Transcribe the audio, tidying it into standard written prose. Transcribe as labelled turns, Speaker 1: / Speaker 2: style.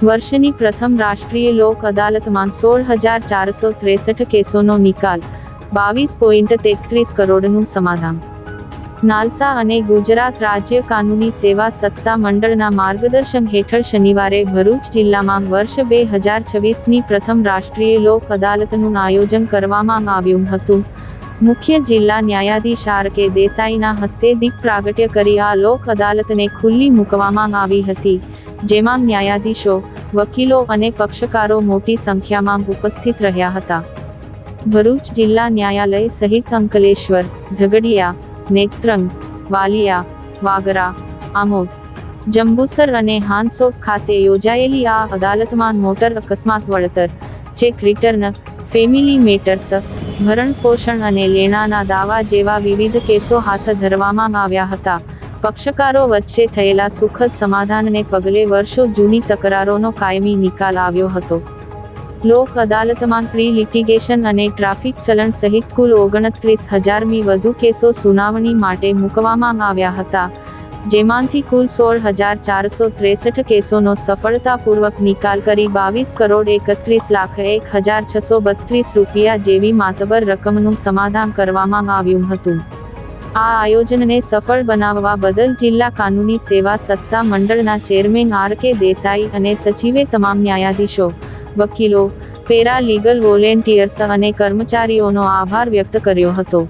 Speaker 1: વર્ષની પ્રથમ રાષ્ટ્રીય લોક અદાલતમાં 16,463 કેસોનો નિકાલ, 22.33 કરોડનું સમાધાન. નાલસા અને ગુજરાત રાજ્ય કાનૂની સેવા સત્તા મંડળના માર્ગદર્શન હેઠળ શનિવારે ભરૂચ જિલ્લામાં વર્ષ 2026ની પ્રથમ રાષ્ટ્રીય લોક અદાલતનું આયોજન કરવામાં આવ્યું હતું. મુખ્ય જિલ્લા ન્યાયાધીશ આર.કે. દેસાઈના હસ્તે દીપ પ્રાગટ્ય કરી આ લોક અદાલતને ખુલ્લી મૂકવામાં આવી હતી, જેમાં ન્યાયાધીશો, વકીલો અને પક્ષકારો મોટી સંખ્યામાં ઉપસ્થિત રહ્યા હતા. ભરૂચ જિલ્લા ન્યાયાલય સહિત અંકલેશ્વર, ઝઘડિયા, નેત્રંગ, વાલિયા, વાગરા, આમોદ, જંબુસર અને હાંસોટ ખાતે યોજાયેલી આ અદાલતમાં મોટર અકસ્માત વળતર, ચેક રિટર્ન, ફેમિલી મેટર્સ, ભરણ પોષણ અને લેણાના દાવા જેવા વિવિધ કેસો હાથ ધરવામાં આવ્યા હતા. પક્ષકારો વચ્ચે થયેલા સુખદ સમાધાનને પગલે વર્ષો જૂની તકરારોનો કાયમી નિકાલ આવ્યો હતો. લોક અદાલતમાં પ્રી લિટિગેશન અને ટ્રાફિક ચલણ સહિત કુલ 29,000મી વધુ કેસો સુનાવણી માટે મૂકવામાં આવ્યા હતા, જેમાંથી કુલ 16,463 કેસોનો સફળતાપૂર્વક નિકાલ કરી 22,31,01,632 રૂપિયા જેવી માતબર રકમનું સમાધાન કરવામાં આવ્યું હતું. આ આયોજનને સફળ બનાવવા બદલ જિલ્લા કાનૂની સેવા સત્તા મંડળના ચેરમેન આર.કે. દેસાઈ અને સચિવે તમામ ન્યાયાધીશો, વકીલો, પેરા લીગલ વોલેન્ટિયર્સ અને કર્મચારીઓનો આભાર વ્યક્ત કર્યો હતો.